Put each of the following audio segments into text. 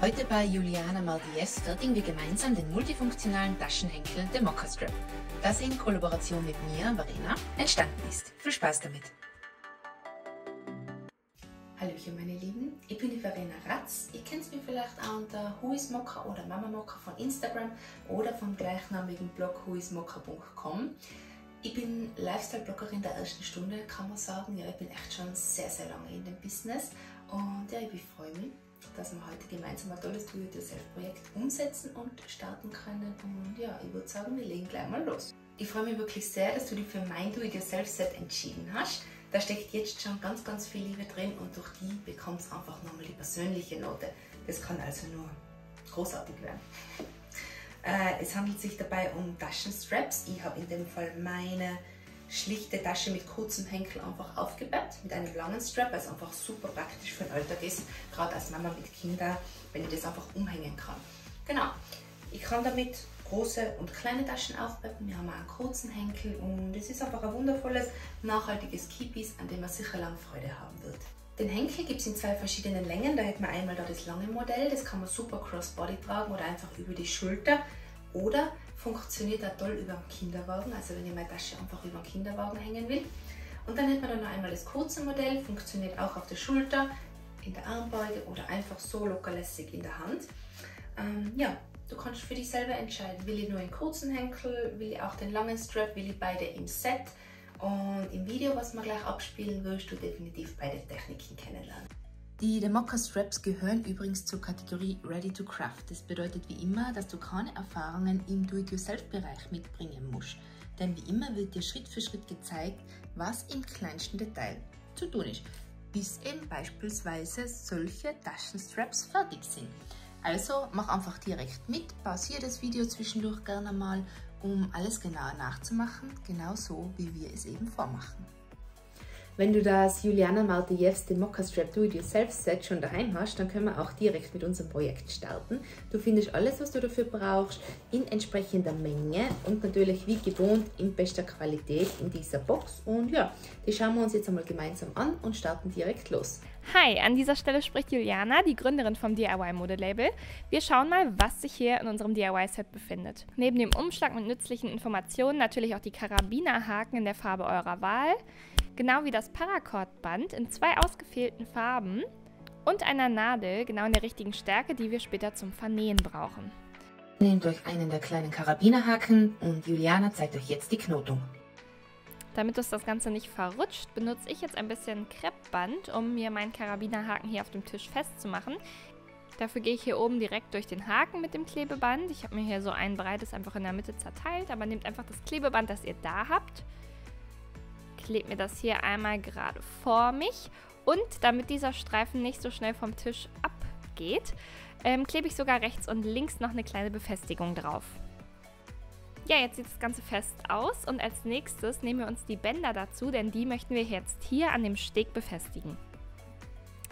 Heute bei Juliana Mardies fertigen wir gemeinsam den multifunktionalen Taschenhenkel der Mokka Strap, das in Kollaboration mit mir, Verena, entstanden ist. Viel Spaß damit! Hallöchen meine Lieben, ich bin die Verena Ratz. Ihr kennt mich vielleicht auch unter whoismokka oder Mama Mokka von Instagram oder vom gleichnamigen Blog whoismokka.com. Ich bin Lifestyle-Bloggerin der ersten Stunde, kann man sagen. Ja, ich bin echt schon sehr, sehr lange in dem Business und ja, ich freue mich, dass wir heute gemeinsam ein tolles Do-it-yourself-Projekt umsetzen und starten können. Und ja, ich würde sagen, wir legen gleich mal los. Ich freue mich wirklich sehr, dass du dich für mein Do-it-yourself-Set entschieden hast. Da steckt jetzt schon ganz, ganz viel Liebe drin und durch die bekommt es einfach nochmal die persönliche Note. Das kann also nur großartig werden. Es handelt sich dabei um Taschenstraps. Ich habe in dem Fall meine schlichte Tasche mit kurzem Henkel einfach aufgebaut, mit einem langen Strap, weil es einfach super praktisch für den Alltag ist, gerade als Mama mit Kindern, wenn ich das einfach umhängen kann. Genau, ich kann damit große und kleine Taschen aufbauen. Wir haben auch einen kurzen Henkel und es ist einfach ein wundervolles, nachhaltiges Keepies, an dem man sicher lange Freude haben wird. Den Henkel gibt es in zwei verschiedenen Längen. Da hätten wir einmal da das lange Modell, das kann man super crossbody tragen oder einfach über die Schulter. Oder funktioniert auch toll über den Kinderwagen, also wenn ich meine Tasche einfach über den Kinderwagen hängen will. Und dann hätten wir dann noch einmal das kurze Modell, funktioniert auch auf der Schulter, in der Armbeuge oder einfach so lockerlässig in der Hand. Ja, du kannst für dich selber entscheiden, will ich nur einen kurzen Henkel, will ich auch den langen Strap, will ich beide im Set. Und im Video, was wir gleich abspielen, wirst du definitiv beide Techniken kennenlernen. Die Mokka Straps gehören übrigens zur Kategorie Ready to Craft. Das bedeutet wie immer, dass du keine Erfahrungen im Do-it-yourself-Bereich mitbringen musst. Denn wie immer wird dir Schritt für Schritt gezeigt, was im kleinsten Detail zu tun ist, bis eben beispielsweise solche Taschenstraps fertig sind. Also mach einfach direkt mit, pausiere das Video zwischendurch gerne mal, um alles genauer nachzumachen, genau so wie wir es eben vormachen. Wenn du das Juliana Mardies, den Mokka Strap Do-it-yourself-Set schon daheim hast, dann können wir auch direkt mit unserem Projekt starten. Du findest alles, was du dafür brauchst, in entsprechender Menge und natürlich wie gewohnt in bester Qualität in dieser Box. Und ja, die schauen wir uns jetzt einmal gemeinsam an und starten direkt los. Hi, an dieser Stelle spricht Juliana, die Gründerin vom DIY-Modelabel. Wir schauen mal, was sich hier in unserem DIY-Set befindet. Neben dem Umschlag mit nützlichen Informationen natürlich auch die Karabinerhaken in der Farbe eurer Wahl, genau wie das Paracord-Band in zwei ausgewählten Farben und einer Nadel genau in der richtigen Stärke, die wir später zum Vernähen brauchen. Nehmt euch einen der kleinen Karabinerhaken und Juliana zeigt euch jetzt die Knotung. Damit das Ganze nicht verrutscht, benutze ich jetzt ein bisschen Kreppband, um mir meinen Karabinerhaken hier auf dem Tisch festzumachen. Dafür gehe ich hier oben direkt durch den Haken mit dem Klebeband. Ich habe mir hier so ein breites einfach in der Mitte zerteilt, aber nehmt einfach das Klebeband, das ihr da habt. Klebt mir das hier einmal gerade vor mich und damit dieser Streifen nicht so schnell vom Tisch abgeht, klebe ich sogar rechts und links noch eine kleine Befestigung drauf. Ja, jetzt sieht das Ganze fest aus und als nächstes nehmen wir uns die Bänder dazu, denn die möchten wir jetzt hier an dem Steg befestigen.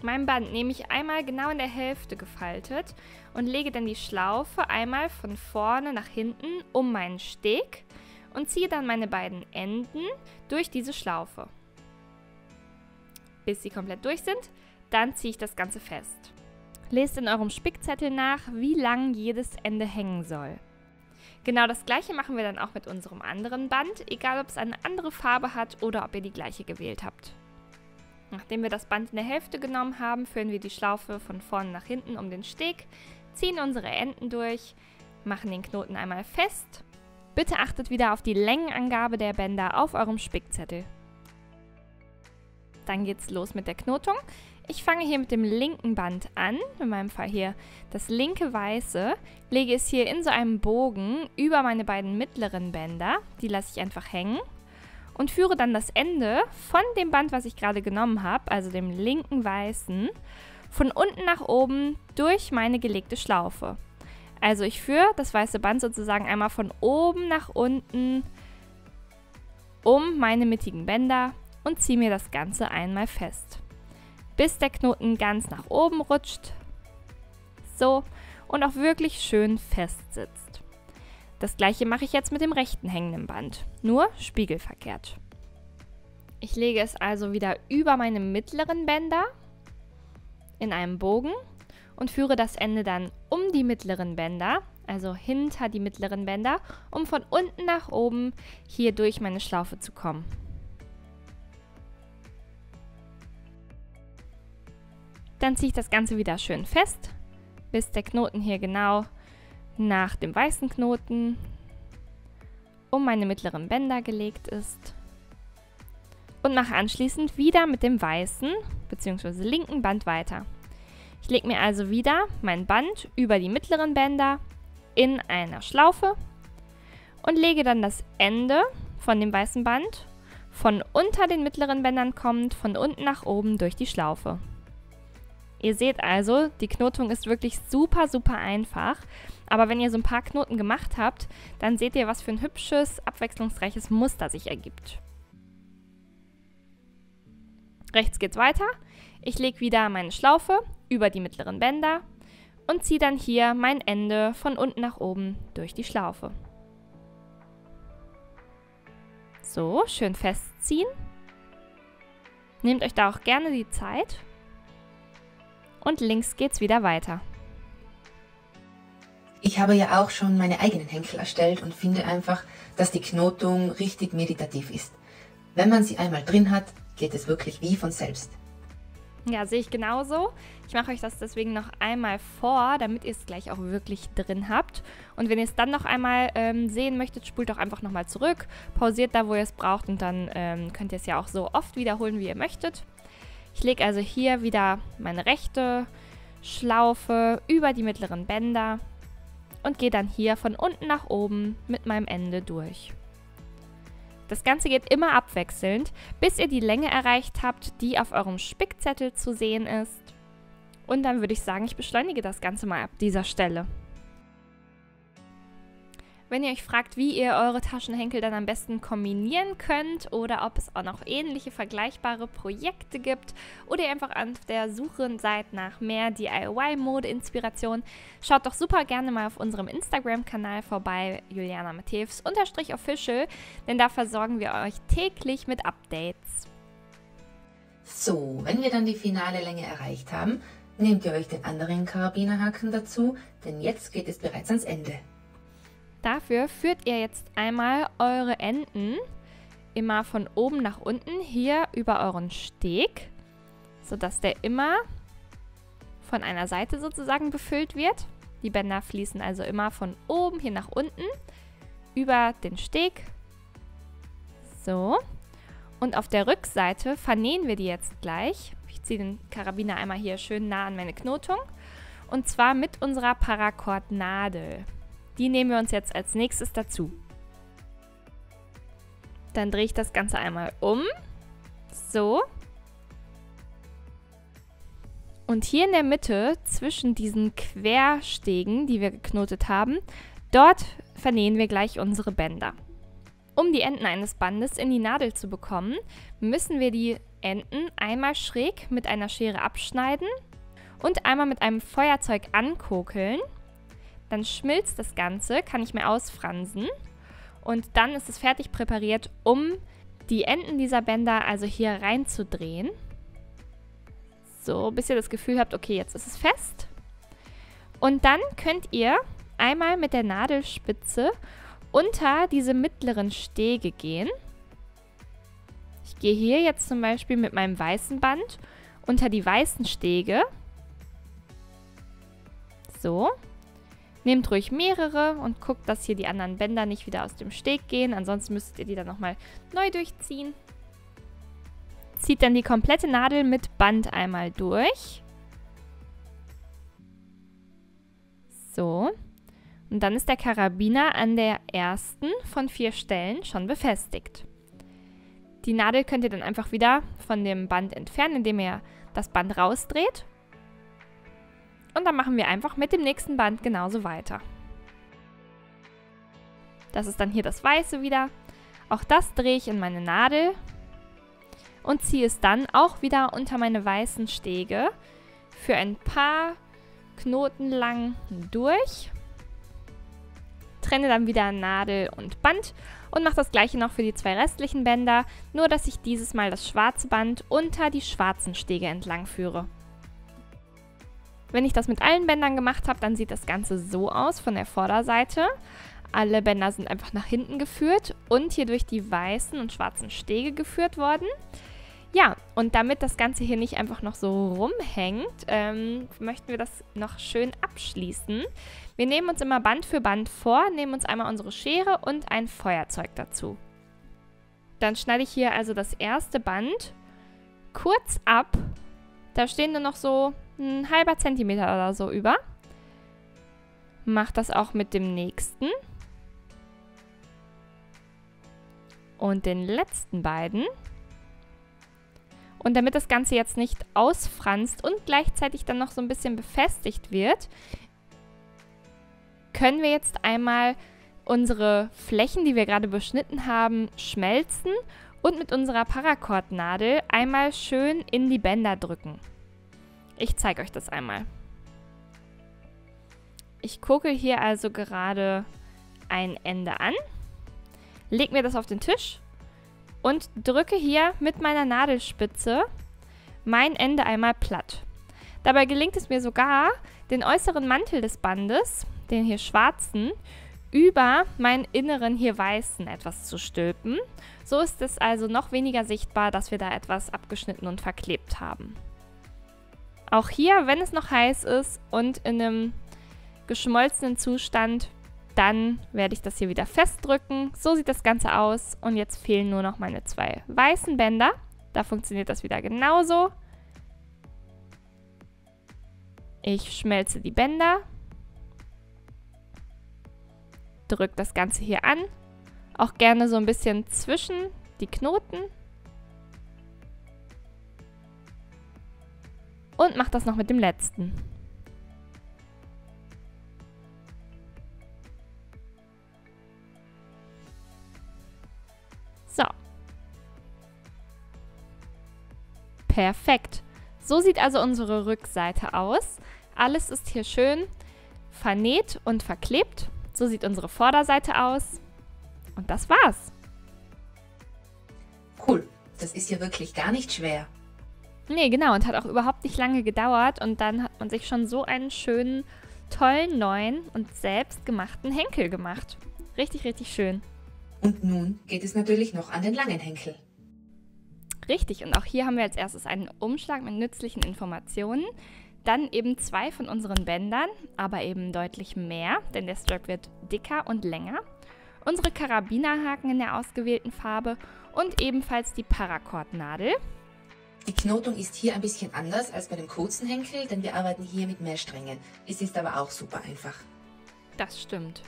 Mein Band nehme ich einmal genau in der Hälfte gefaltet und lege dann die Schlaufe einmal von vorne nach hinten um meinen Steg und ziehe dann meine beiden Enden durch diese Schlaufe. Bis sie komplett durch sind, dann ziehe ich das Ganze fest. Lest in eurem Spickzettel nach, wie lang jedes Ende hängen soll. Genau das gleiche machen wir dann auch mit unserem anderen Band, egal ob es eine andere Farbe hat oder ob ihr die gleiche gewählt habt. Nachdem wir das Band in der Hälfte genommen haben, führen wir die Schlaufe von vorne nach hinten um den Steg, ziehen unsere Enden durch, machen den Knoten einmal fest. Bitte achtet wieder auf die Längenangabe der Bänder auf eurem Spickzettel. Dann geht's los mit der Knotung. Ich fange hier mit dem linken Band an, in meinem Fall hier das linke weiße, lege es hier in so einem Bogen über meine beiden mittleren Bänder, die lasse ich einfach hängen und führe dann das Ende von dem Band, was ich gerade genommen habe, also dem linken weißen, von unten nach oben durch meine gelegte Schlaufe. Also ich führe das weiße Band sozusagen einmal von oben nach unten um meine mittigen Bänder und ziehe mir das Ganze einmal fest, bis der Knoten ganz nach oben rutscht, so, und auch wirklich schön fest sitzt. Das gleiche mache ich jetzt mit dem rechten hängenden Band, nur spiegelverkehrt. Ich lege es also wieder über meine mittleren Bänder in einem Bogen und führe das Ende dann um die mittleren Bänder, also hinter die mittleren Bänder, um von unten nach oben hier durch meine Schlaufe zu kommen. Dann ziehe ich das Ganze wieder schön fest, bis der Knoten hier genau nach dem weißen Knoten um meine mittleren Bänder gelegt ist. Und mache anschließend wieder mit dem weißen bzw. linken Band weiter. Ich lege mir also wieder mein Band über die mittleren Bänder in einer Schlaufe und lege dann das Ende von dem weißen Band von unter den mittleren Bändern kommend von unten nach oben durch die Schlaufe. Ihr seht also, die Knotung ist wirklich super, super einfach. Aber wenn ihr so ein paar Knoten gemacht habt, dann seht ihr, was für ein hübsches, abwechslungsreiches Muster sich ergibt. Rechts geht's weiter. Ich lege wieder meine Schlaufe über die mittleren Bänder und ziehe dann hier mein Ende von unten nach oben durch die Schlaufe. So, schön festziehen. Nehmt euch da auch gerne die Zeit. Und links geht's wieder weiter. Ich habe ja auch schon meine eigenen Henkel erstellt und finde einfach, dass die Knotung richtig meditativ ist. Wenn man sie einmal drin hat, geht es wirklich wie von selbst. Ja, sehe ich genauso. Ich mache euch das deswegen noch einmal vor, damit ihr es gleich auch wirklich drin habt. Und wenn ihr es dann noch einmal sehen möchtet, spult doch einfach nochmal zurück, pausiert da, wo ihr es braucht und dann könnt ihr es ja auch so oft wiederholen, wie ihr möchtet. Ich lege also hier wieder meine rechte Schlaufe über die mittleren Bänder und gehe dann hier von unten nach oben mit meinem Ende durch. Das Ganze geht immer abwechselnd, bis ihr die Länge erreicht habt, die auf eurem Spickzettel zu sehen ist. Und dann würde ich sagen, ich beschleunige das Ganze mal ab dieser Stelle. Wenn ihr euch fragt, wie ihr eure Taschenhenkel dann am besten kombinieren könnt oder ob es auch noch ähnliche vergleichbare Projekte gibt oder ihr einfach auf der Suche seid nach mehr DIY-Mode-Inspiration, schaut doch super gerne mal auf unserem Instagram-Kanal vorbei, juliana-official, denn da versorgen wir euch täglich mit Updates. So, wenn wir dann die finale Länge erreicht haben, nehmt ihr euch den anderen Karabinerhaken dazu, denn jetzt geht es bereits ans Ende. Dafür führt ihr jetzt einmal eure Enden immer von oben nach unten hier über euren Steg, sodass der immer von einer Seite sozusagen befüllt wird. Die Bänder fließen also immer von oben hier nach unten über den Steg. So. Und auf der Rückseite vernähen wir die jetzt gleich. Ich ziehe den Karabiner einmal hier schön nah an meine Knotung. Und zwar mit unserer Paracord-Nadel. Die nehmen wir uns jetzt als nächstes dazu. Dann drehe ich das Ganze einmal um. So. Und hier in der Mitte, zwischen diesen Querstegen, die wir geknotet haben, dort vernähen wir gleich unsere Bänder. Um die Enden eines Bandes in die Nadel zu bekommen, müssen wir die Enden einmal schräg mit einer Schere abschneiden und einmal mit einem Feuerzeug ankokeln. Dann schmilzt das Ganze, kann ich mir ausfransen und dann ist es fertig präpariert, um die Enden dieser Bänder also hier reinzudrehen. So, bis ihr das Gefühl habt, okay, jetzt ist es fest. Und dann könnt ihr einmal mit der Nadelspitze unter diese mittleren Stege gehen. Ich gehe hier jetzt zum Beispiel mit meinem weißen Band unter die weißen Stege. So. Nehmt ruhig mehrere und guckt, dass hier die anderen Bänder nicht wieder aus dem Steg gehen. Ansonsten müsstet ihr die dann nochmal neu durchziehen. Zieht dann die komplette Nadel mit Band einmal durch. So. Und dann ist der Karabiner an der ersten von 4 Stellen schon befestigt. Die Nadel könnt ihr dann einfach wieder von dem Band entfernen, indem ihr das Band rausdreht. Und dann machen wir einfach mit dem nächsten Band genauso weiter. Das ist dann hier das Weiße wieder. Auch das drehe ich in meine Nadel und ziehe es dann auch wieder unter meine weißen Stege für ein paar Knoten lang durch. Trenne dann wieder Nadel und Band und mache das gleiche noch für die 2 restlichen Bänder, nur dass ich dieses Mal das schwarze Band unter die schwarzen Stege entlang führe. Wenn ich das mit allen Bändern gemacht habe, dann sieht das Ganze so aus von der Vorderseite. Alle Bänder sind einfach nach hinten geführt und hier durch die weißen und schwarzen Stege geführt worden. Ja, und damit das Ganze hier nicht einfach noch so rumhängt, möchten wir das noch schön abschließen. Wir nehmen uns immer Band für Band vor, nehmen uns einmal unsere Schere und ein Feuerzeug dazu. Dann schneide ich hier also das erste Band kurz ab. Da stehen nur noch so ein halber Zentimeter oder so über. Mach das auch mit dem nächsten. Und den letzten beiden. Und damit das Ganze jetzt nicht ausfranst und gleichzeitig dann noch so ein bisschen befestigt wird, können wir jetzt einmal unsere Flächen, die wir gerade beschnitten haben, schmelzen und mit unserer Paracord-Nadel einmal schön in die Bänder drücken. Ich zeige euch das einmal. Ich gucke hier also gerade ein Ende an, lege mir das auf den Tisch und drücke hier mit meiner Nadelspitze mein Ende einmal platt. Dabei gelingt es mir sogar, den äußeren Mantel des Bandes, den hier schwarzen, über meinen inneren hier weißen etwas zu stülpen. So ist es also noch weniger sichtbar, dass wir da etwas abgeschnitten und verklebt haben. Auch hier, wenn es noch heiß ist und in einem geschmolzenen Zustand, dann werde ich das hier wieder festdrücken. So sieht das Ganze aus und jetzt fehlen nur noch meine zwei weißen Bänder. Da funktioniert das wieder genauso. Ich schmelze die Bänder, drücke das Ganze hier an, auch gerne so ein bisschen zwischen die Knoten und mache das noch mit dem letzten. So. Perfekt. So sieht also unsere Rückseite aus. Alles ist hier schön vernäht und verklebt. So sieht unsere Vorderseite aus. Und das war's. Cool. Das ist ja wirklich gar nicht schwer. Nee, genau. Und hat auch überhaupt nicht lange gedauert. Und dann hat man sich schon so einen schönen, tollen, neuen und selbstgemachten Henkel gemacht. Richtig, richtig schön. Und nun geht es natürlich noch an den langen Henkel. Richtig, und auch hier haben wir als erstes einen Umschlag mit nützlichen Informationen. Dann eben zwei von unseren Bändern, aber eben deutlich mehr, denn der Strap wird dicker und länger. Unsere Karabinerhaken in der ausgewählten Farbe und ebenfalls die Paracord-Nadel. Die Knotung ist hier ein bisschen anders als bei dem kurzen Henkel, denn wir arbeiten hier mit mehr Strängen. Es ist aber auch super einfach. Das stimmt.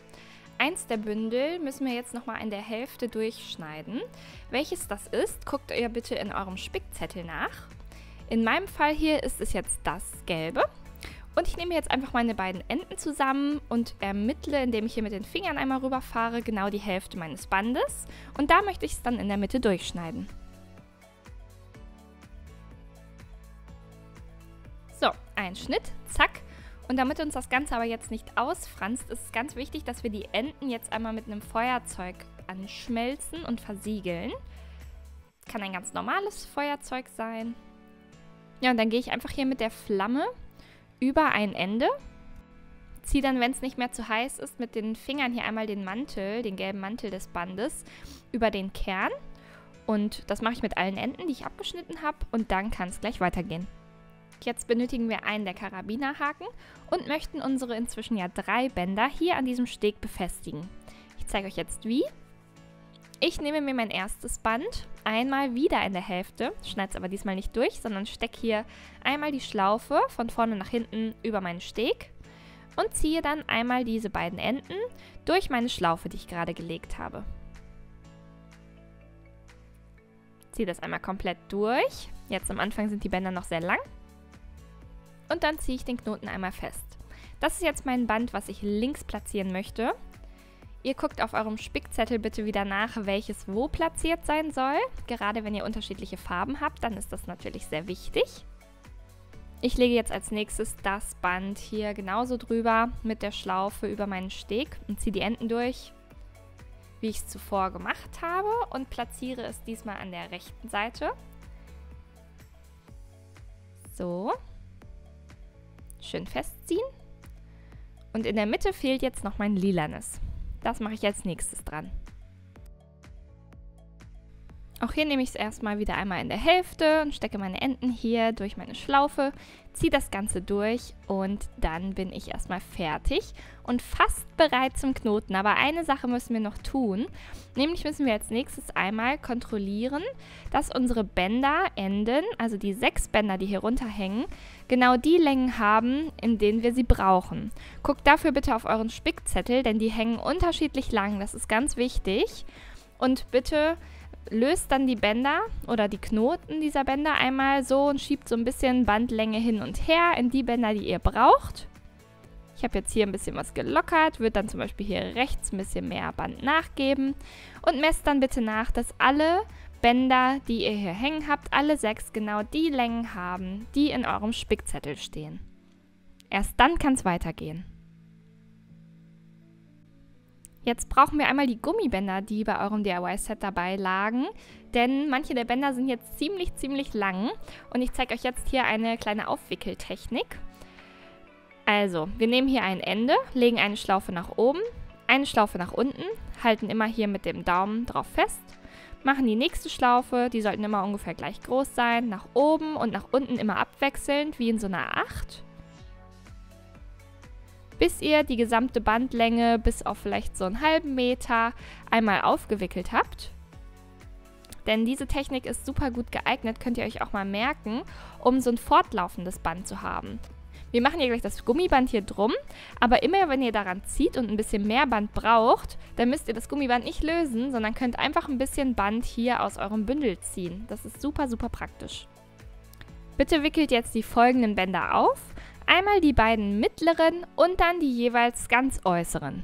Eins der Bündel müssen wir jetzt nochmal in der Hälfte durchschneiden. Welches das ist, guckt ihr bitte in eurem Spickzettel nach. In meinem Fall hier ist es jetzt das Gelbe. Und ich nehme jetzt einfach meine beiden Enden zusammen und ermittle, indem ich hier mit den Fingern einmal rüberfahre, genau die Hälfte meines Bandes. Und da möchte ich es dann in der Mitte durchschneiden. So, ein Schnitt, zack. Und damit uns das Ganze aber jetzt nicht ausfranst, ist es ganz wichtig, dass wir die Enden jetzt einmal mit einem Feuerzeug anschmelzen und versiegeln. Kann ein ganz normales Feuerzeug sein. Ja, und dann gehe ich einfach hier mit der Flamme über ein Ende. Ziehe dann, wenn es nicht mehr zu heiß ist, mit den Fingern hier einmal den Mantel, den gelben Mantel des Bandes, über den Kern. Und das mache ich mit allen Enden, die ich abgeschnitten habe. Und dann kann es gleich weitergehen. Jetzt benötigen wir einen der Karabinerhaken und möchten unsere inzwischen ja 3 Bänder hier an diesem Steg befestigen. Ich zeige euch jetzt wie. Ich nehme mir mein erstes Band, einmal wieder in der Hälfte, schneide es aber diesmal nicht durch, sondern stecke hier einmal die Schlaufe von vorne nach hinten über meinen Steg und ziehe dann einmal diese beiden Enden durch meine Schlaufe, die ich gerade gelegt habe. Ziehe das einmal komplett durch. Jetzt am Anfang sind die Bänder noch sehr lang. Und dann ziehe ich den Knoten einmal fest. Das ist jetzt mein Band, was ich links platzieren möchte. Ihr guckt auf eurem Spickzettel bitte wieder nach, welches wo platziert sein soll. Gerade wenn ihr unterschiedliche Farben habt, dann ist das natürlich sehr wichtig. Ich lege jetzt als nächstes das Band hier genauso drüber mit der Schlaufe über meinen Steg und ziehe die Enden durch, wie ich es zuvor gemacht habe, und platziere es diesmal an der rechten Seite. So. Schön festziehen. Und in der Mitte fehlt jetzt noch mein lilanes. Das mache ich als nächstes dran. Auch hier nehme ich es erstmal wieder einmal in der Hälfte und stecke meine Enden hier durch meine Schlaufe, ziehe das Ganze durch und dann bin ich erstmal fertig und fast bereit zum Knoten. Aber eine Sache müssen wir noch tun, nämlich müssen wir als nächstes einmal kontrollieren, dass unsere Bänderenden, also die 6 Bänder, die hier runterhängen, genau die Längen haben, in denen wir sie brauchen. Guckt dafür bitte auf euren Spickzettel, denn die hängen unterschiedlich lang, das ist ganz wichtig. Und bitte löst dann die Bänder oder die Knoten dieser Bänder einmal so und schiebt so ein bisschen Bandlänge hin und her in die Bänder, die ihr braucht. Ich habe jetzt hier ein bisschen was gelockert, würde dann zum Beispiel hier rechts ein bisschen mehr Band nachgeben und messt dann bitte nach, dass alle Bänder, die ihr hier hängen habt, alle 6 genau die Längen haben, die in eurem Spickzettel stehen. Erst dann kann es weitergehen. Jetzt brauchen wir einmal die Gummibänder, die bei eurem DIY-Set dabei lagen, denn manche der Bänder sind jetzt ziemlich lang und ich zeige euch jetzt hier eine kleine Aufwickeltechnik. Also, wir nehmen hier ein Ende, legen eine Schlaufe nach oben, eine Schlaufe nach unten, halten immer hier mit dem Daumen drauf fest, machen die nächste Schlaufe, die sollten immer ungefähr gleich groß sein, nach oben und nach unten immer abwechselnd, wie in so einer 8. Bis ihr die gesamte Bandlänge bis auf vielleicht so einen halben Meter einmal aufgewickelt habt. Denn diese Technik ist super gut geeignet, könnt ihr euch auch mal merken, um so ein fortlaufendes Band zu haben. Wir machen hier gleich das Gummiband hier drum, aber immer wenn ihr daran zieht und ein bisschen mehr Band braucht, dann müsst ihr das Gummiband nicht lösen, sondern könnt einfach ein bisschen Band hier aus eurem Bündel ziehen. Das ist super praktisch. Bitte wickelt jetzt die folgenden Bänder auf. Einmal die beiden mittleren und dann die jeweils ganz äußeren.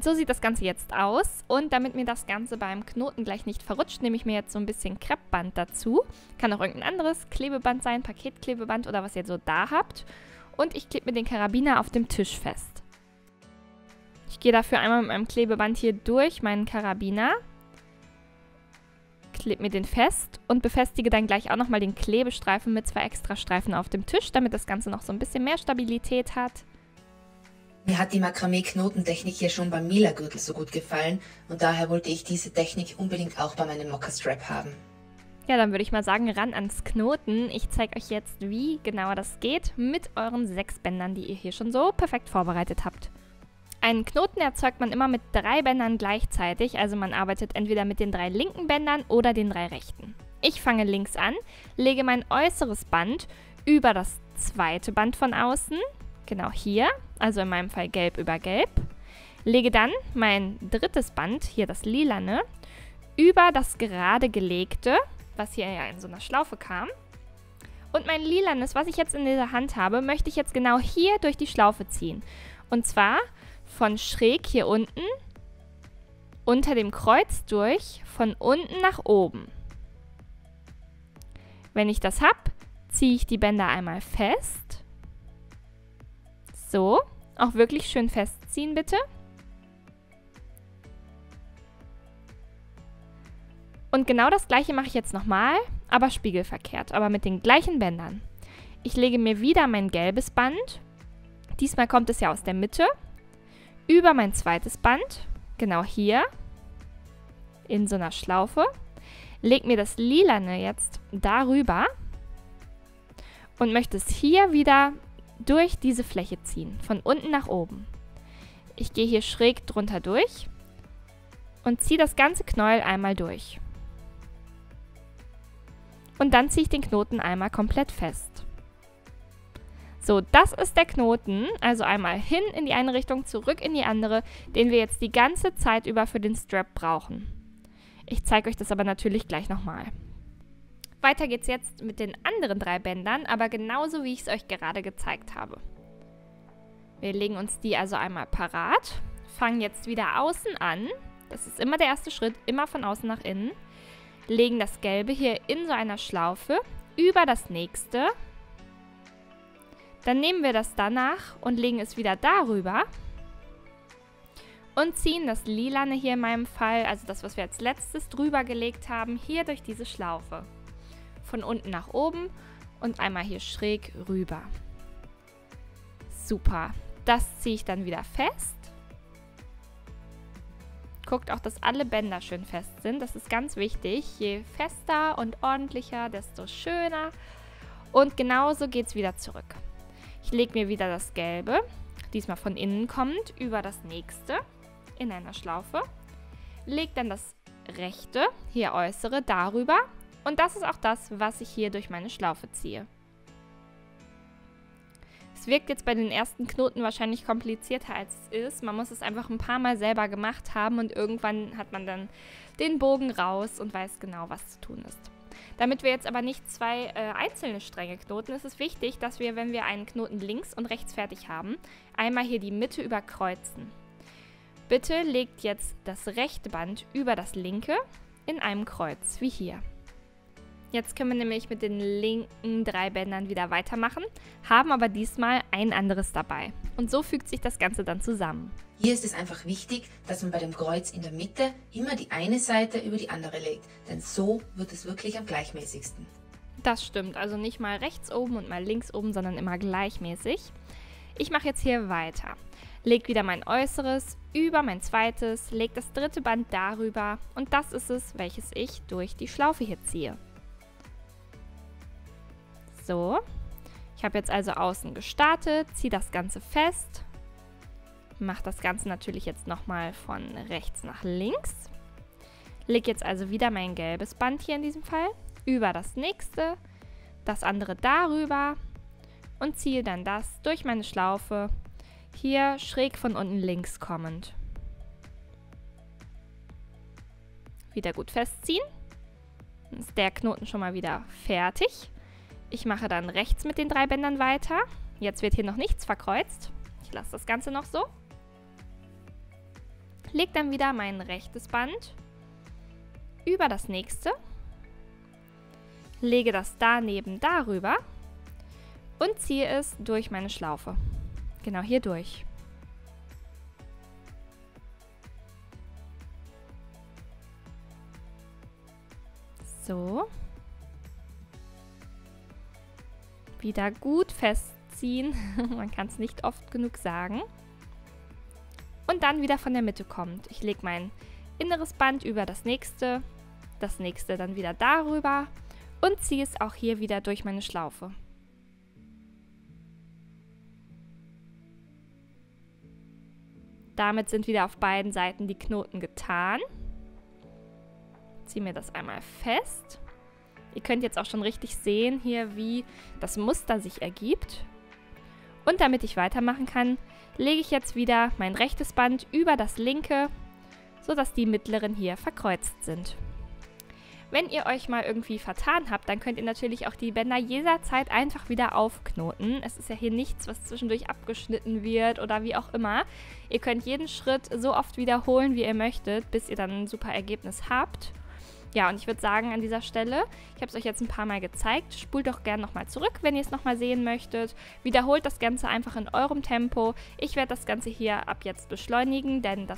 So sieht das Ganze jetzt aus und damit mir das Ganze beim Knoten gleich nicht verrutscht, nehme ich mir jetzt so ein bisschen Kreppband dazu. Kann auch irgendein anderes Klebeband sein, Paketklebeband oder was ihr so da habt. Und ich klebe mir den Karabiner auf dem Tisch fest. Ich gehe dafür einmal mit meinem Klebeband hier durch meinen Karabiner. Klebe mir den fest und befestige dann gleich auch nochmal den Klebestreifen mit 2 Extrastreifen auf dem Tisch, damit das Ganze noch so ein bisschen mehr Stabilität hat. Mir hat die Makramee-Knotentechnik hier schon beim Mila-Gürtel so gut gefallen und daher wollte ich diese Technik unbedingt auch bei meinem Mokka-Strap haben. Ja, dann würde ich mal sagen, ran ans Knoten. Ich zeige euch jetzt, wie genauer das geht mit euren 6 Bändern, die ihr hier schon so perfekt vorbereitet habt. Einen Knoten erzeugt man immer mit 3 Bändern gleichzeitig, also man arbeitet entweder mit den 3 linken Bändern oder den 3 rechten. Ich fange links an, lege mein äußeres Band über das zweite Band von außen, genau hier, also in meinem Fall gelb über gelb, lege dann mein drittes Band, hier das lilane, über das gerade gelegte, was hier ja in so einer Schlaufe kam. Und mein lilanes, was ich jetzt in dieser Hand habe, möchte ich jetzt genau hier durch die Schlaufe ziehen. Und zwar von schräg hier unten, unter dem Kreuz durch, von unten nach oben. Wenn ich das habe, ziehe ich die Bänder einmal fest. So, auch wirklich schön festziehen bitte. Und genau das gleiche mache ich jetzt nochmal, aber spiegelverkehrt, aber mit den gleichen Bändern. Ich lege mir wieder mein gelbes Band, diesmal kommt es ja aus der Mitte, über mein zweites Band, genau hier, in so einer Schlaufe, lege mir das lilane jetzt darüber und möchte es hier wieder durch diese Fläche ziehen, von unten nach oben. Ich gehe hier schräg drunter durch und ziehe das ganze Knäuel einmal durch. Und dann ziehe ich den Knoten einmal komplett fest. So, das ist der Knoten, also einmal hin in die eine Richtung, zurück in die andere, den wir jetzt die ganze Zeit über für den Strap brauchen. Ich zeige euch das aber natürlich gleich nochmal. Weiter geht's jetzt mit den anderen 3 Bändern, aber genauso wie ich es euch gerade gezeigt habe. Wir legen uns die also einmal parat, fangen jetzt wieder außen an, das ist immer der erste Schritt, immer von außen nach innen, legen das Gelbe hier in so einer Schlaufe über das nächste. Dann nehmen wir das danach und legen es wieder darüber und ziehen das Lilane hier in meinem Fall, also das, was wir als letztes drüber gelegt haben, hier durch diese Schlaufe. Von unten nach oben und einmal hier schräg rüber. Super. Das ziehe ich dann wieder fest. Guckt auch, dass alle Bänder schön fest sind. Das ist ganz wichtig. Je fester und ordentlicher, desto schöner. Und genauso geht es wieder zurück. Ich lege mir wieder das Gelbe, diesmal von innen kommend, über das nächste in einer Schlaufe. Lege dann das rechte, hier äußere, darüber. Und das ist auch das, was ich hier durch meine Schlaufe ziehe. Es wirkt jetzt bei den ersten Knoten wahrscheinlich komplizierter, als es ist. Man muss es einfach ein paar Mal selber gemacht haben und irgendwann hat man dann den Bogen raus und weiß genau, was zu tun ist. Damit wir jetzt aber nicht zwei einzelne Stränge knoten, ist es wichtig, dass wir, wenn wir einen Knoten links und rechts fertig haben, einmal hier die Mitte überkreuzen. Bitte legt jetzt das rechte Band über das linke in einem Kreuz, wie hier. Jetzt können wir nämlich mit den linken 3 Bändern wieder weitermachen, haben aber diesmal ein anderes dabei. Und so fügt sich das Ganze dann zusammen. Hier ist es einfach wichtig, dass man bei dem Kreuz in der Mitte immer die eine Seite über die andere legt, denn so wird es wirklich am gleichmäßigsten. Das stimmt, also nicht mal rechts oben und mal links oben, sondern immer gleichmäßig. Ich mache jetzt hier weiter. Leg wieder mein Äußeres über mein zweites, leg das dritte Band darüber und das ist es, welches ich durch die Schlaufe hier ziehe. So, ich habe jetzt also außen gestartet, ziehe das Ganze fest, mache das Ganze natürlich jetzt nochmal von rechts nach links, lege jetzt also wieder mein gelbes Band hier in diesem Fall über das nächste, das andere darüber und ziehe dann das durch meine Schlaufe, hier schräg von unten links kommend. Wieder gut festziehen, dann ist der Knoten schon mal wieder fertig. Ich mache dann rechts mit den 3 Bändern weiter. Jetzt wird hier noch nichts verkreuzt. Ich lasse das Ganze noch so. Lege dann wieder mein rechtes Band über das nächste. Lege das daneben darüber und ziehe es durch meine Schlaufe. Genau hier durch. So. Wieder gut festziehen, man kann es nicht oft genug sagen. Und dann wieder von der Mitte kommt. Ich lege mein inneres Band über das nächste dann wieder darüber und ziehe es auch hier wieder durch meine Schlaufe. Damit sind wieder auf beiden Seiten die Knoten getan. Ziehe mir das einmal fest. Ihr könnt jetzt auch schon richtig sehen hier, wie das Muster sich ergibt. Und damit ich weitermachen kann, lege ich jetzt wieder mein rechtes Band über das linke, sodass die mittleren hier verkreuzt sind. Wenn ihr euch mal irgendwie vertan habt, dann könnt ihr natürlich auch die Bänder jederzeit einfach wieder aufknoten. Es ist ja hier nichts, was zwischendurch abgeschnitten wird oder wie auch immer. Ihr könnt jeden Schritt so oft wiederholen, wie ihr möchtet, bis ihr dann ein super Ergebnis habt. Ja, und ich würde sagen an dieser Stelle, ich habe es euch jetzt ein paar Mal gezeigt, spult doch gerne nochmal zurück, wenn ihr es nochmal sehen möchtet. Wiederholt das Ganze einfach in eurem Tempo. Ich werde das Ganze hier ab jetzt beschleunigen, denn der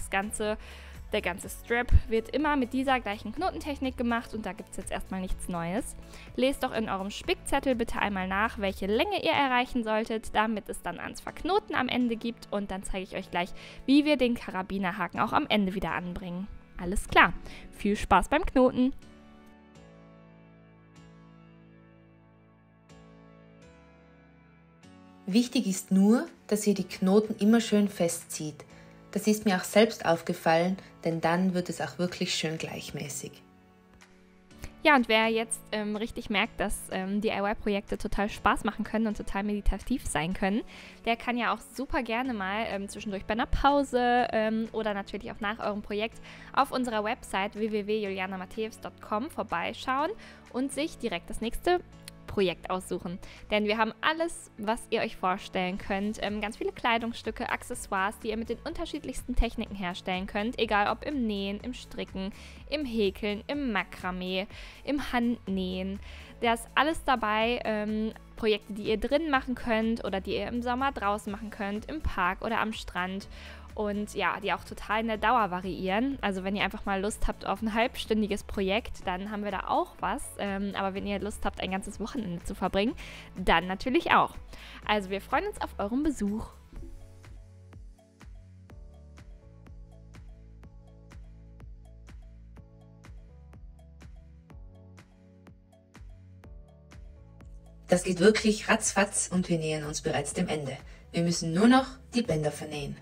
ganze Strap wird immer mit dieser gleichen Knotentechnik gemacht und da gibt es jetzt erstmal nichts Neues. Lest doch in eurem Spickzettel bitte einmal nach, welche Länge ihr erreichen solltet, damit es dann ans Verknoten am Ende gibt und dann zeige ich euch gleich, wie wir den Karabinerhaken auch am Ende wieder anbringen. Alles klar, viel Spaß beim Knoten! Wichtig ist nur, dass ihr die Knoten immer schön festzieht. Das ist mir auch selbst aufgefallen, denn dann wird es auch wirklich schön gleichmäßig. Ja, und wer jetzt richtig merkt, dass DIY-Projekte total Spaß machen können und total meditativ sein können, der kann ja auch super gerne mal zwischendurch bei einer Pause oder natürlich auch nach eurem Projekt auf unserer Website www.julianamathews.com vorbeischauen und sich direkt das nächste Projekt aussuchen. Denn wir haben alles, was ihr euch vorstellen könnt. Ganz viele Kleidungsstücke, Accessoires, die ihr mit den unterschiedlichsten Techniken herstellen könnt. Egal ob im Nähen, im Stricken, im Häkeln, im Makramee, im Handnähen. Da ist alles dabei. Projekte, die ihr drin machen könnt oder die ihr im Sommer draußen machen könnt, im Park oder am Strand. Und ja, die auch total in der Dauer variieren. Also wenn ihr einfach mal Lust habt auf ein halbstündiges Projekt, dann haben wir da auch was. Aber wenn ihr Lust habt, ein ganzes Wochenende zu verbringen, dann natürlich auch. Also wir freuen uns auf euren Besuch. Das geht wirklich ratzfatz und wir nähern uns bereits dem Ende. Wir müssen nur noch die Bänder vernähen.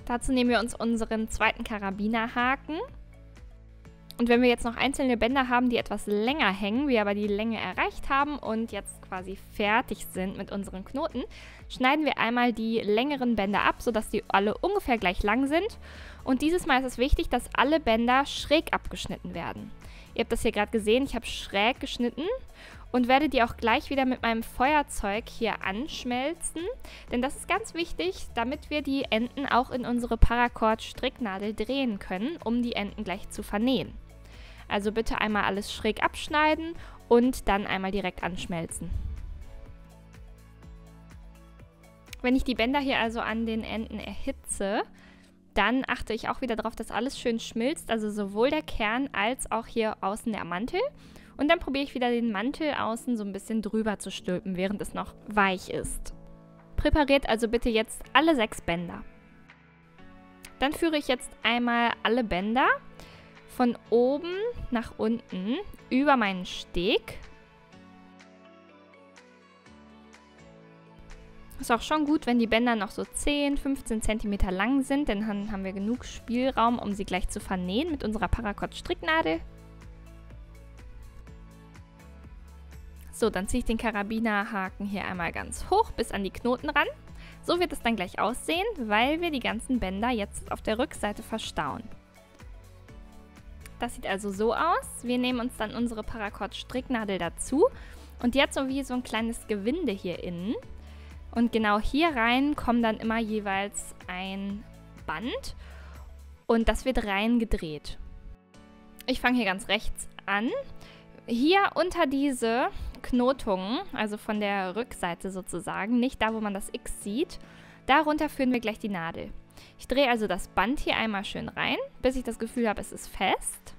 Dazu nehmen wir uns unseren zweiten Karabinerhaken. Und wenn wir jetzt noch einzelne Bänder haben, die etwas länger hängen, wir aber die Länge erreicht haben und jetzt quasi fertig sind mit unseren Knoten, schneiden wir einmal die längeren Bänder ab, sodass die alle ungefähr gleich lang sind. Und dieses Mal ist es wichtig, dass alle Bänder schräg abgeschnitten werden. Ihr habt das hier gerade gesehen, ich habe schräg geschnitten und werde die auch gleich wieder mit meinem Feuerzeug hier anschmelzen, denn das ist ganz wichtig, damit wir die Enden auch in unsere Paracord-Stricknadel drehen können, um die Enden gleich zu vernähen. Also bitte einmal alles schräg abschneiden und dann einmal direkt anschmelzen. Wenn ich die Bänder hier also an den Enden erhitze, dann achte ich auch wieder darauf, dass alles schön schmilzt, also sowohl der Kern als auch hier außen der Mantel. Und dann probiere ich wieder den Mantel außen so ein bisschen drüber zu stülpen, während es noch weich ist. Präpariert also bitte jetzt alle 6 Bänder. Dann führe ich jetzt einmal alle Bänder von oben nach unten über meinen Steg. Ist auch schon gut, wenn die Bänder noch so 10-15 cm lang sind, denn dann haben wir genug Spielraum, um sie gleich zu vernähen mit unserer Paracord-Stricknadel. So, dann ziehe ich den Karabinerhaken hier einmal ganz hoch bis an die Knoten ran. So wird es dann gleich aussehen, weil wir die ganzen Bänder jetzt auf der Rückseite verstauen. Das sieht also so aus. Wir nehmen uns dann unsere Paracord-Stricknadel dazu und die hat so wie so ein kleines Gewinde hier innen. Und genau hier rein kommt dann immer jeweils ein Band und das wird rein gedreht. Ich fange hier ganz rechts an. Hier unter diese Knotungen, also von der Rückseite sozusagen, nicht da, wo man das X sieht, darunter führen wir gleich die Nadel. Ich drehe also das Band hier einmal schön rein, bis ich das Gefühl habe, es ist fest.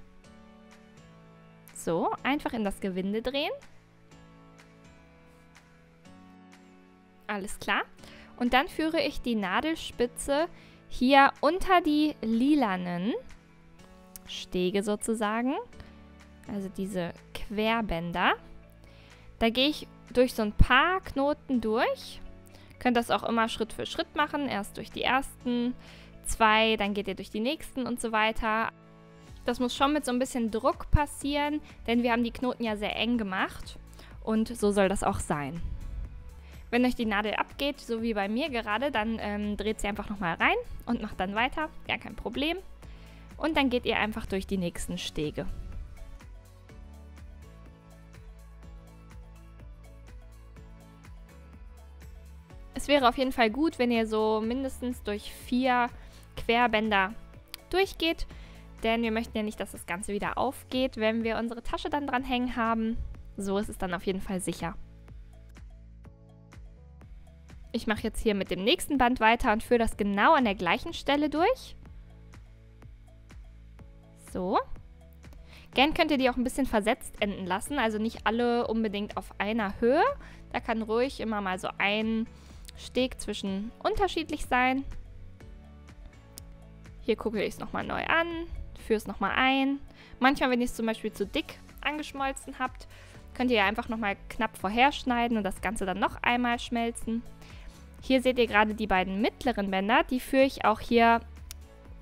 So, einfach in das Gewinde drehen. Alles klar. Und dann führe ich die Nadelspitze hier unter die lilanen Stege sozusagen, also diese Querbänder. Da gehe ich durch so ein paar Knoten durch. Könnt das auch immer Schritt für Schritt machen. Erst durch die ersten 2, dann geht ihr durch die nächsten und so weiter. Das muss schon mit so ein bisschen Druck passieren, denn wir haben die Knoten ja sehr eng gemacht. Und so soll das auch sein. Wenn euch die Nadel abgeht, so wie bei mir gerade, dann dreht sie einfach nochmal rein und macht dann weiter. Gar kein Problem. Und dann geht ihr einfach durch die nächsten Stege. Es wäre auf jeden Fall gut, wenn ihr so mindestens durch 4 Querbänder durchgeht, denn wir möchten ja nicht, dass das Ganze wieder aufgeht, wenn wir unsere Tasche dann dran hängen haben. So ist es dann auf jeden Fall sicher. Ich mache jetzt hier mit dem nächsten Band weiter und führe das genau an der gleichen Stelle durch. So. Gern könnt ihr die auch ein bisschen versetzt enden lassen, also nicht alle unbedingt auf einer Höhe. Da kann ruhig immer mal so ein Steg zwischen unterschiedlich sein. Hier kuppel ich es nochmal neu an, führe es nochmal ein. Manchmal, wenn ihr es zum Beispiel zu dick angeschmolzen habt, könnt ihr ja einfach nochmal knapp vorher schneiden und das Ganze dann noch einmal schmelzen. Hier seht ihr gerade die beiden mittleren Bänder, die führe ich auch hier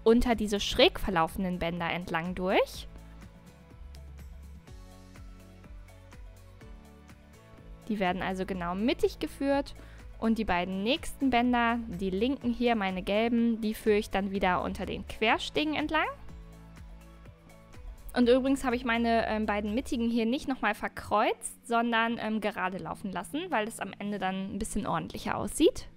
unter diese schräg verlaufenden Bänder entlang durch. Die werden also genau mittig geführt und die beiden nächsten Bänder, die linken hier, meine gelben, die führe ich dann wieder unter den Querstegen entlang. Und übrigens habe ich meine beiden mittigen hier nicht nochmal verkreuzt, sondern gerade laufen lassen, weil es am Ende dann ein bisschen ordentlicher aussieht.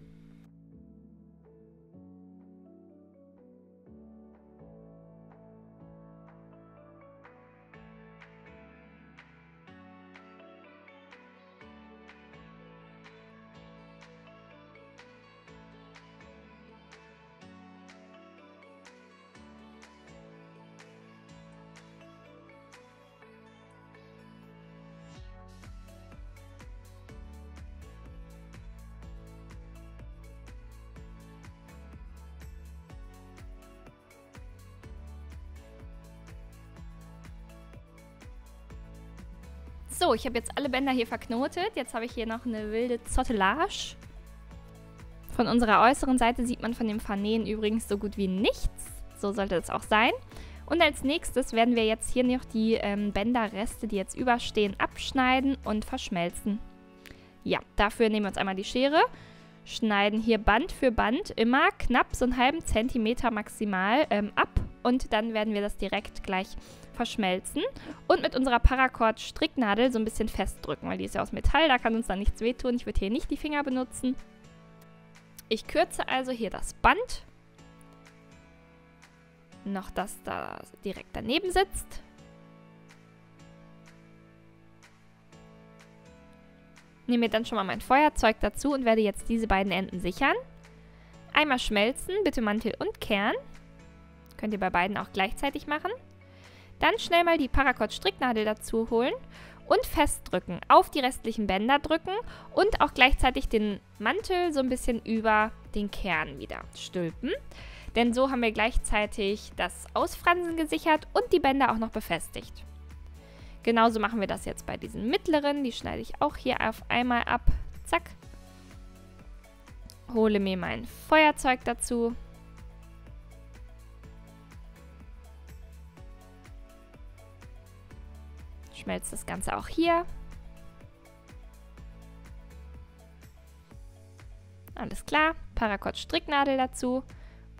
So, ich habe jetzt alle Bänder hier verknotet. Jetzt habe ich hier noch eine wilde Zottelage. Von unserer äußeren Seite sieht man von dem Vernähen übrigens so gut wie nichts. So sollte es auch sein. Und als nächstes werden wir jetzt hier noch die Bänderreste, die jetzt überstehen, abschneiden und verschmelzen. Ja, dafür nehmen wir uns einmal die Schere, schneiden hier Band für Band immer knapp so einen halben Zentimeter maximal ab. Und dann werden wir das direkt gleich verschmelzen und mit unserer Paracord-Stricknadel so ein bisschen festdrücken, weil die ist ja aus Metall, da kann uns dann nichts wehtun. Ich würde hier nicht die Finger benutzen. Ich kürze also hier das Band. Noch das da direkt daneben sitzt. Nehme mir dann schon mal mein Feuerzeug dazu und werde jetzt diese beiden Enden sichern. Einmal schmelzen, bitte Mantel und Kern. Könnt ihr bei beiden auch gleichzeitig machen. Dann schnell mal die Paracord-Stricknadel dazu holen und festdrücken. Auf die restlichen Bänder drücken und auch gleichzeitig den Mantel so ein bisschen über den Kern wieder stülpen. Denn so haben wir gleichzeitig das Ausfransen gesichert und die Bänder auch noch befestigt. Genauso machen wir das jetzt bei diesen mittleren. Die schneide ich auch hier auf einmal ab. Zack. Hole mir mein Feuerzeug dazu. Schmelze das Ganze auch hier. Alles klar. Paracord-Stricknadel dazu.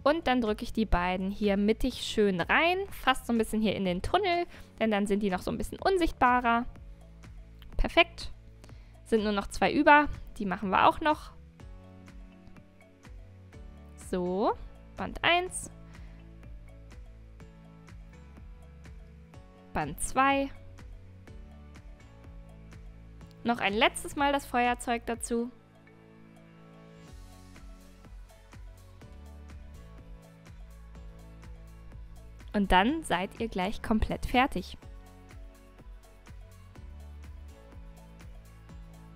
Und dann drücke ich die beiden hier mittig schön rein. Fast so ein bisschen hier in den Tunnel, denn dann sind die noch so ein bisschen unsichtbarer. Perfekt. Sind nur noch 2 über. Die machen wir auch noch. So. Band 1. Band 2. Noch ein letztes Mal das Feuerzeug dazu. Und dann seid ihr gleich komplett fertig.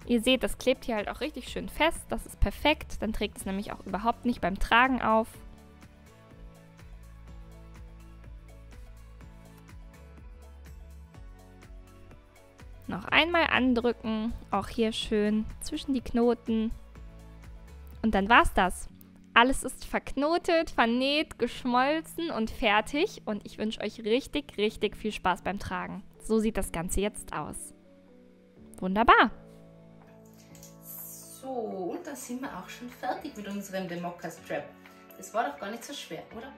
Ihr seht, das klebt hier halt auch richtig schön fest. Das ist perfekt. Dann trägt es nämlich auch überhaupt nicht beim Tragen auf. Noch einmal andrücken. Auch hier schön zwischen die Knoten. Und dann war's das. Alles ist verknotet, vernäht, geschmolzen und fertig. Und ich wünsche euch richtig, richtig viel Spaß beim Tragen. So sieht das Ganze jetzt aus. Wunderbar. So, und da sind wir auch schon fertig mit unserem Democca Strap. Das war doch gar nicht so schwer, oder?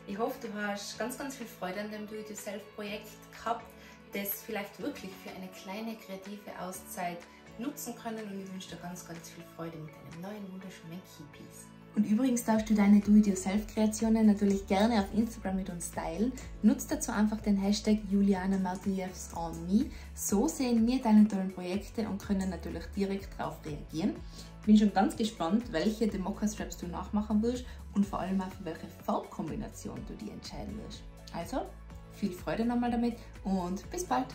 Ich hoffe, du hast ganz, ganz viel Freude an dem Do-it-yourself-Projekt gehabt, das vielleicht wirklich für eine kleine kreative Auszeit nutzen können. Und ich wünsche dir ganz, ganz viel Freude mit deinem neuen wunderschönen Keypiece. Und übrigens darfst du deine Do-it-yourself-Kreationen natürlich gerne auf Instagram mit uns teilen. Nutzt dazu einfach den Hashtag JulianaMartijevsOnMe. So sehen wir deine tollen Projekte und können natürlich direkt darauf reagieren. Ich bin schon ganz gespannt, welche Democca Straps du nachmachen wirst und vor allem auch für welche Farbkombination du dich entscheiden wirst. Also, viel Freude nochmal damit und bis bald!